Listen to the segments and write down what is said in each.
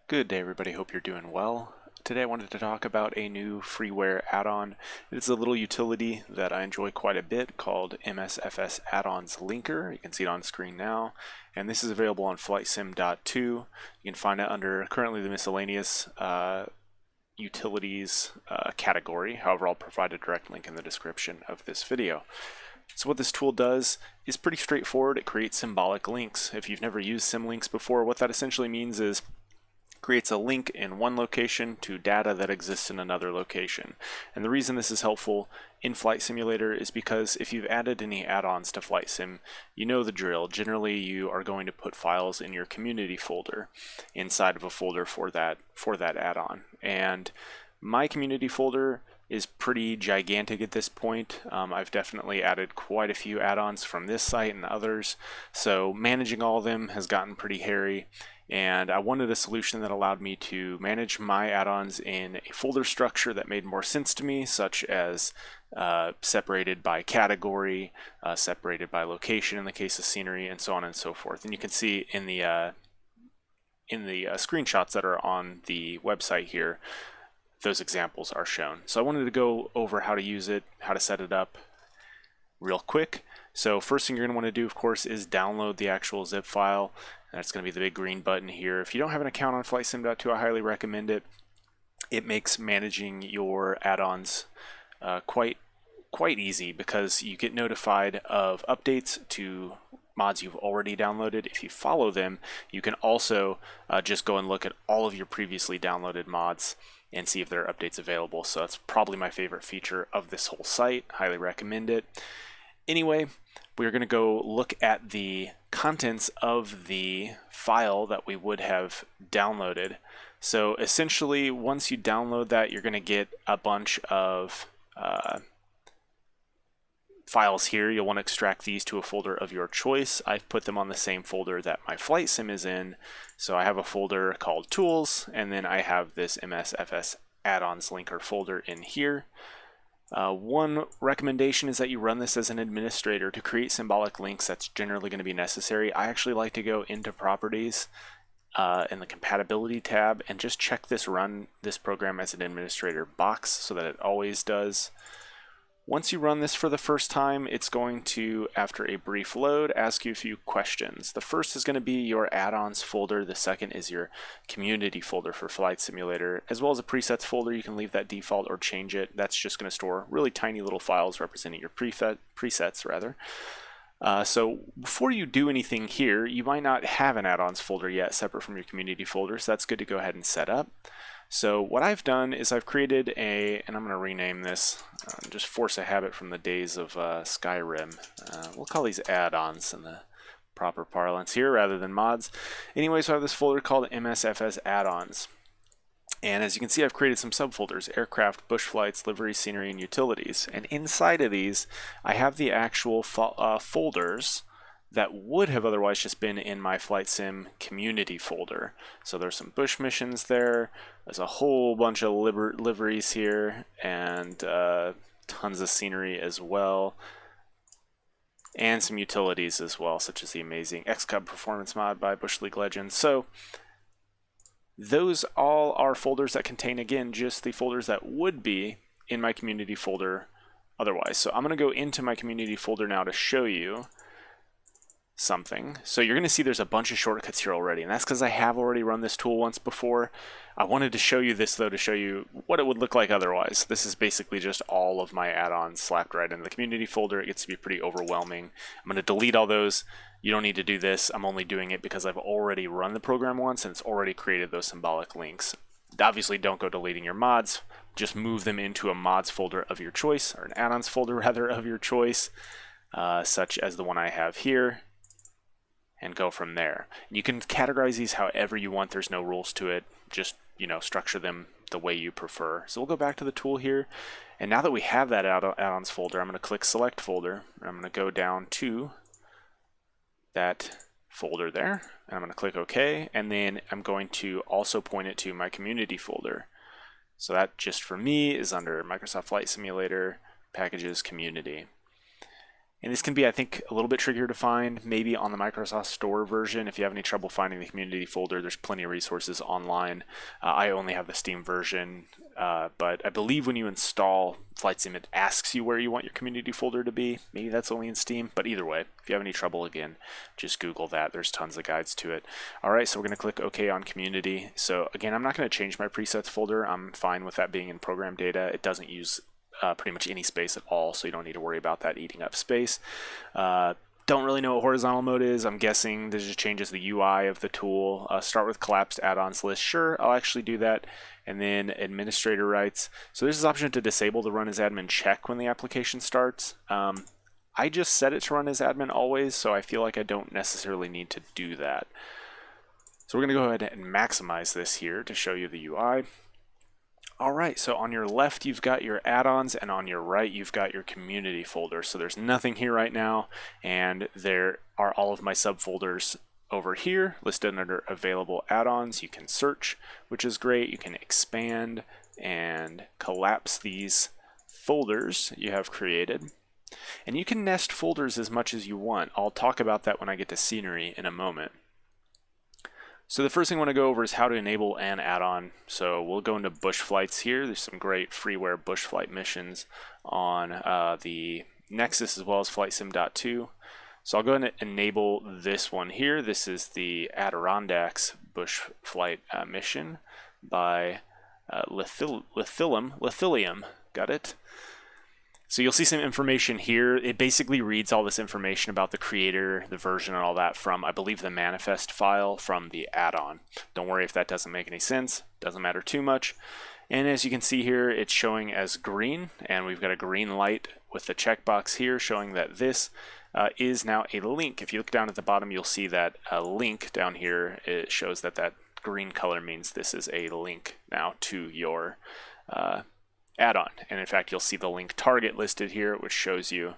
Good day, everybody. Hope you're doing well. Today I wanted to talk about a new freeware add-on. It's a little utility that I enjoy quite a bit called MSFS Addons Linker. You can see it on screen now. And this is available on FlightSim.2. You can find it under currently the miscellaneous utilities category. However, I'll provide a direct link in the description of this video. So what this tool does is pretty straightforward. It creates symbolic links. If you've never used symlinks before, what that essentially means is creates a link in one location to data that exists in another location. And the reason this is helpful in Flight Simulator is because if you've added any add-ons to Flight Sim, you know the drill. Generally, you are going to put files in your community folder inside of a folder for that add-on. And my community folder is pretty gigantic at this point. I've definitely added quite a few add-ons from this site and others, so managing all of them has gotten pretty hairy. And I wanted a solution that allowed me to manage my add-ons in a folder structure that made more sense to me, such as separated by category, separated by location in the case of scenery, and so on and so forth. And you can see in the screenshots that are on the website here, those examples are shown. So I wanted to go over how to use it, how to set it up real quick. So first thing you're going to want to do, of course, is download the actual zip file. That's going to be the big green button here. If you don't have an account on FlightSim.2, I highly recommend it. It makes managing your add-ons quite easy because you get notified of updates to mods you've already downloaded. If you follow them, you can also just go and look at all of your previously downloaded mods and see if there are updates available. So that's probably my favorite feature of this whole site. Highly recommend it. Anyway, we're going to go look at the contents of the file that we would have downloaded. So essentially, once you download that, you're going to get a bunch of files here. You'll want to extract these to a folder of your choice. I've put them on the same folder that my flight sim is in. So I have a folder called Tools, and then I have this MSFS Addons Linker folder in here. One recommendation is that you run this as an administrator. To create symbolic links, that's generally going to be necessary. I actually like to go into Properties in the Compatibility tab and just check this Run this program as an administrator box so that it always does. Once you run this for the first time, it's going to, after a brief load, ask you a few questions. The first is going to be your add-ons folder. The second is your community folder for Flight Simulator, as well as a presets folder. You can leave that default or change it. That's just going to store really tiny little files representing your presets rather. So before you do anything here, you might not have an add-ons folder yet separate from your community folder, so that's good to go ahead and set up. So what I've done is I've created and I'm going to rename this, just force a habit from the days of Skyrim. We'll call these add-ons in the proper parlance here rather than mods. Anyway, so I have this folder called MSFS Addons. And as you can see, I've created some subfolders: aircraft, bush flights, livery, scenery, and utilities. And inside of these, I have the actual folders that would have otherwise just been in my Flight Sim community folder. So there's some bush missions there, there's a whole bunch of liveries here, and tons of scenery as well, and some utilities as well, such as the amazing XCub performance mod by Bush League Legends. So those all are folders that contain, again, just the folders that would be in my community folder otherwise. So I'm going to go into my community folder now to show you something. So you're going to see there's a bunch of shortcuts here already, and that's because I have already run this tool once before. I wanted to show you this though to show you what it would look like otherwise. This is basically just all of my add-ons slapped right in the community folder. It gets to be pretty overwhelming. I'm going to delete all those. You don't need to do this. I'm only doing it because I've already run the program once and it's already created those symbolic links. Obviously, don't go deleting your mods. Just move them into a mods folder of your choice, or an add-ons folder rather of your choice, such as the one I have here, and go from there. You can categorize these however you want. There's no rules to it. Just, structure them the way you prefer. So we'll go back to the tool here, and now that we have that add-ons folder, I'm going to click Select Folder, and I'm going to go down to that folder there, and I'm going to click OK, and then I'm going to also point it to my community folder. So that just for me is under Microsoft Flight Simulator, Packages, Community. And this can be, I think, a little bit trickier to find, maybe on the Microsoft Store version. If you have any trouble finding the community folder, there's plenty of resources online. I only have the Steam version, but I believe when you install Flight Sim, it asks you where you want your community folder to be. Maybe that's only in Steam, but either way, if you have any trouble, again, just Google that. There's tons of guides to it. All right, so we're going to click OK on community. So again, I'm not going to change my presets folder. I'm fine with that being in program data. It doesn't use pretty much any space at all, so you don't need to worry about that eating up space. Don't really know what horizontal mode is. I'm guessing this just changes the UI of the tool. Start with collapsed add-ons list. Sure, I'll actually do that. And then administrator rights. So there's this option to disable the run as admin check when the application starts. I just set it to run as admin always, so I feel like I don't necessarily need to do that. So we're going to go ahead and maximize this here to show you the UI. All right, so on your left, you've got your add-ons, and on your right, you've got your community folder. So there's nothing here right now, and there are all of my subfolders over here listed under available add-ons. You can search, which is great. You can expand and collapse these folders you have created. And you can nest folders as much as you want. I'll talk about that when I get to scenery in a moment. So the first thing I want to go over is how to enable an add-on. So we'll go into bush flights here. There's some great freeware bush flight missions on the Nexus as well as FlightSim.2. So I'll go ahead and enable this one here. This is the Adirondacks bush flight mission by Lithium. Got it? So you'll see some information here. It basically reads all this information about the creator, the version, and all that from, I believe, the manifest file from the add-on. Don't worry if that doesn't make any sense. Doesn't matter too much. And as you can see here, it's showing as green, and we've got a green light with the checkbox here showing that this is now a link. If you look down at the bottom, you'll see that a link down here. It shows that that green color means this is a link now to your add-on. And in fact, you'll see the link target listed here, which shows you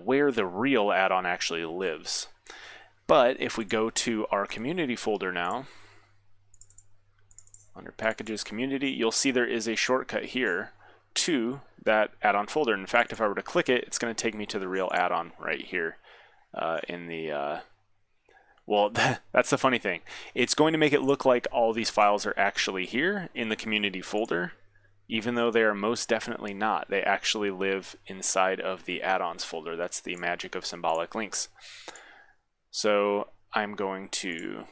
where the real add-on actually lives. But if we go to our community folder now, under packages community, you'll see there is a shortcut here to that add-on folder. In fact, if I were to click it, it's going to take me to the real add-on right here in the well, that's the funny thing. It's going to make it look like all these files are actually here in the community folder, even though they are most definitely not. They actually live inside of the add-ons folder. That's the magic of symbolic links. So I'm going to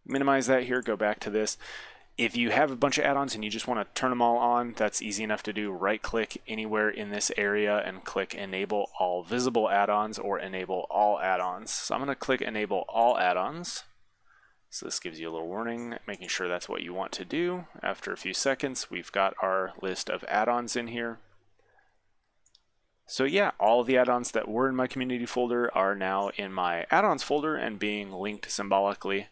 minimize that here, go back to this. If you have a bunch of add-ons and you just want to turn them all on, that's easy enough to do. Right-click anywhere in this area and click Enable All Visible Add-ons or Enable All Add-ons. So I'm going to click Enable All Add-ons. So this gives you a little warning, making sure that's what you want to do. After a few seconds, we've got our list of add-ons in here. So yeah, all of the add-ons that were in my community folder are now in my add-ons folder and being linked symbolically.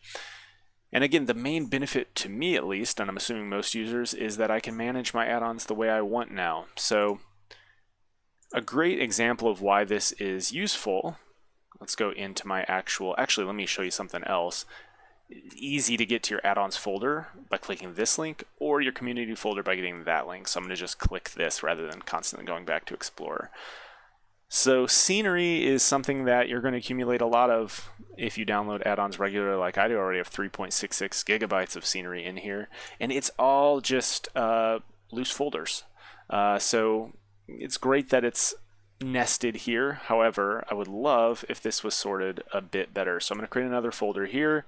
And again, the main benefit to me at least, and I'm assuming most users, is that I can manage my add-ons the way I want now. So a great example of why this is useful, let's go into my actually let me show you something else. Easy to get to your add-ons folder by clicking this link, or your community folder by getting that link. So I'm going to just click this rather than constantly going back to Explorer. So scenery is something that you're going to accumulate a lot of if you download add-ons regularly like I do. I already have 3.66 gigabytes of scenery in here, and it's all just loose folders. So it's great that it's nested here. However, I would love if this was sorted a bit better. So I'm going to create another folder here,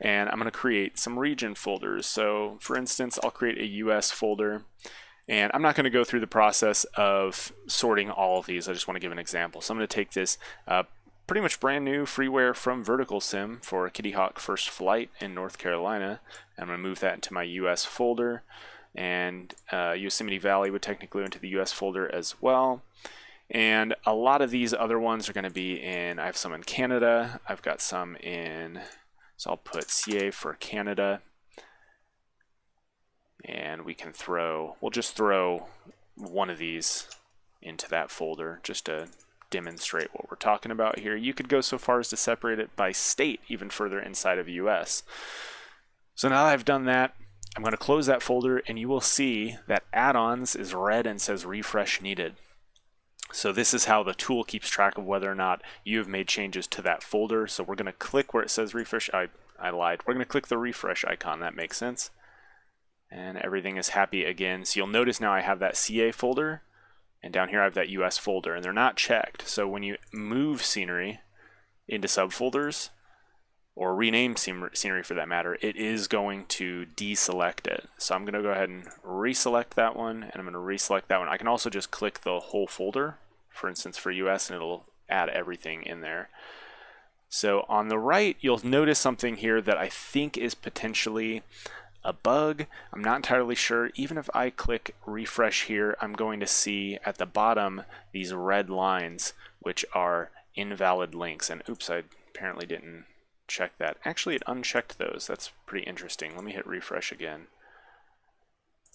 and I'm going to create some region folders. So for instance, I'll create a US folder, and I'm not going to go through the process of sorting all of these. I just want to give an example. So I'm going to take this pretty much brand new freeware from Vertical Sim for Kitty Hawk First Flight in North Carolina. I'm going to move that into my US folder, and Yosemite Valley would technically go into the US folder as well. And a lot of these other ones are going to be in, I have some in Canada, I've got some in, so I'll put CA for Canada, and we'll just throw one of these into that folder just to demonstrate what we're talking about here. You could go so far as to separate it by state even further inside of US. So now that I've done that, I'm going to close that folder, and you will see that add-ons is red and says refresh needed. So this is how the tool keeps track of whether or not you have made changes to that folder. So we're going to click where it says refresh. I lied. We're going to click the refresh icon. That makes sense. And everything is happy again. So you'll notice now I have that CA folder, and down here I have that US folder, and they're not checked. So when you move scenery into subfolders, or rename scenery for that matter, it is going to deselect it. So I'm going to go ahead and reselect that one, and I'm going to reselect that one. I can also just click the whole folder, for instance for US, and it'll add everything in there. So on the right, you'll notice something here that I think is potentially a bug. I'm not entirely sure. Even if I click refresh here, I'm going to see at the bottom these red lines, which are invalid links. And oops, I apparently didn't check that. Actually, it unchecked those. That's pretty interesting. Let me hit refresh again.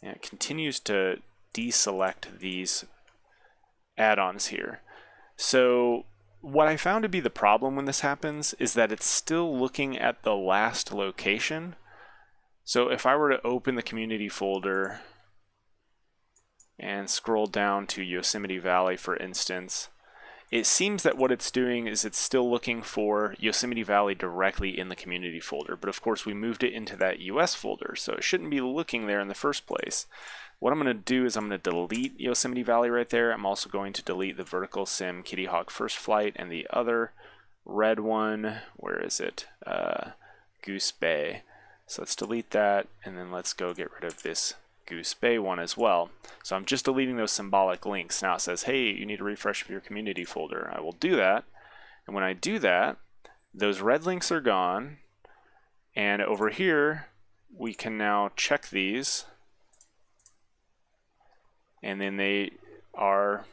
And it continues to deselect these add-ons here. So what I found to be the problem when this happens is that it's still looking at the last location. So if I were to open the community folder and scroll down to Yosemite Valley, for instance, it seems that what it's doing is it's still looking for Yosemite Valley directly in the community folder. But of course, we moved it into that US folder, so it shouldn't be looking there in the first place. What I'm going to do is I'm going to delete Yosemite Valley right there. I'm also going to delete the vertical sim Kitty Hawk First Flight and the other red one. Where is it? Goose Bay. So let's delete that, and then let's go get rid of this Goose Bay one as well. So I'm just deleting those symbolic links. Now it says, hey, you need to refresh your community folder. I will do that. And when I do that, those red links are gone. And over here, we can now check these. And then they are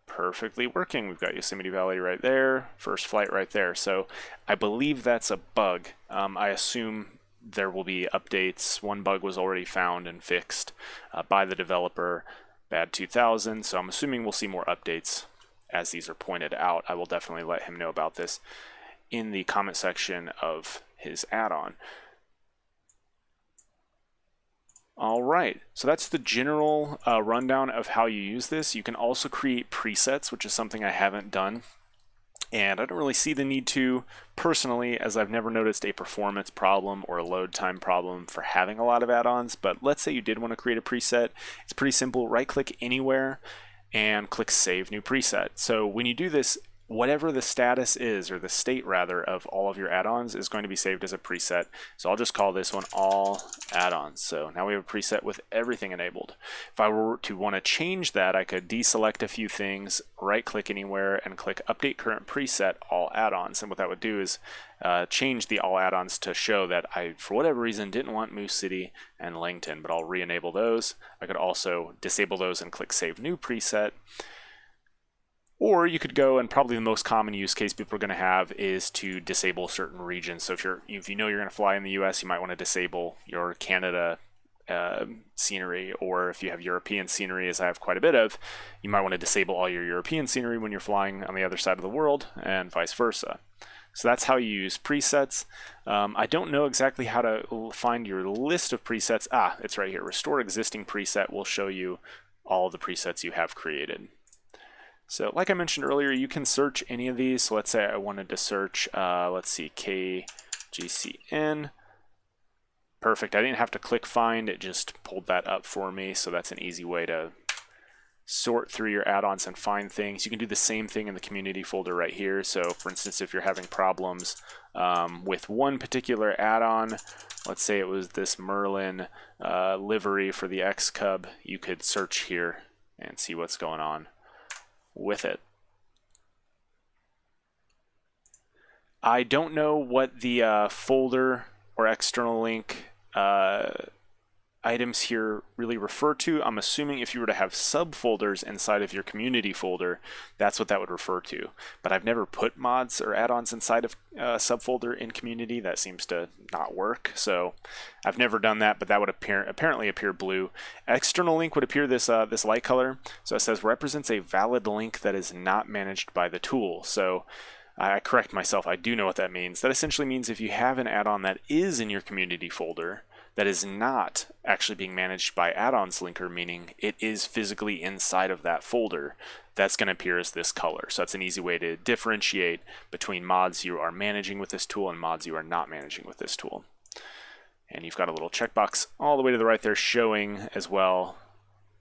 perfectly working. We've got Yosemite Valley right there, First Flight right there. So I believe that's a bug. I assume there will be updates. One bug was already found and fixed by the developer, bad2000. So I'm assuming we'll see more updates as these are pointed out. I will definitely let him know about this in the comment section of his add-on. All right, so that's the general rundown of how you use this. You can also create presets, which is something I haven't done. And I don't really see the need to personally, as I've never noticed a performance problem or a load time problem for having a lot of add-ons. But let's say you did want to create a preset. It's pretty simple. Right-click anywhere and click Save New Preset. So when you do this, whatever the status is, or the state rather, of all of your add-ons is going to be saved as a preset. So I'll just call this one All Add-ons. So now we have a preset with everything enabled. If I were to want to change that, I could deselect a few things, right-click anywhere, and click Update Current Preset All Add-ons. And what that would do is change the All Add-ons to show that I, for whatever reason, didn't want Moose City and Langton, but I'll re-enable those. I could also disable those and click Save New Preset. Or you could go, and probably the most common use case people are going to have is to disable certain regions. So if you know you're going to fly in the US, you might want to disable your Canada scenery, or if you have European scenery, as I have quite a bit of, you might want to disable all your European scenery when you're flying on the other side of the world, and vice versa. So that's how you use presets. I don't know exactly how to find your list of presets. It's right here. Restore existing preset will show you all the presets you have created. So like I mentioned earlier, you can search any of these. So let's say I wanted to search, let's see, KGCN. Perfect. I didn't have to click find. It just pulled that up for me. So that's an easy way to sort through your add-ons and find things. You can do the same thing in the community folder right here. So for instance, if you're having problems with one particular add-on, let's say it was this Merlin livery for the X Cub, you could search here and see what's going on with it. I don't know what the folder or external link items here really refer to. I'm assuming if you were to have subfolders inside of your community folder, that's what that would refer to. But I've never put mods or add-ons inside of a subfolder in community. That seems to not work. So I've never done that, but that would apparently appear blue. External link would appear this this light color. So it says represents a valid link that is not managed by the tool. So I correct myself. I do know what that means. That essentially means if you have an add-on that is in your community folder that is not actually being managed by Addons Linker, meaning it is physically inside of that folder, that's going to appear as this color. So that's an easy way to differentiate between mods you are managing with this tool and mods you are not managing with this tool. And you've got a little checkbox all the way to the right there showing as well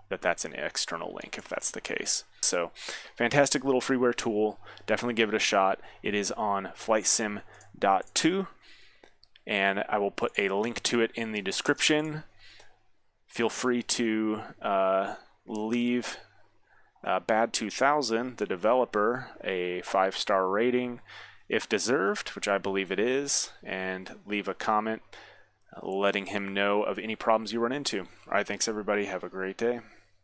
that that's an external link if that's the case. So fantastic little freeware tool. Definitely give it a shot. It is on flightsim.to, and I will put a link to it in the description. Feel free to leave bad2000, the developer, a 5-star rating if deserved, which I believe it is, and leave a comment letting him know of any problems you run into. All right, thanks everybody. Have a great day.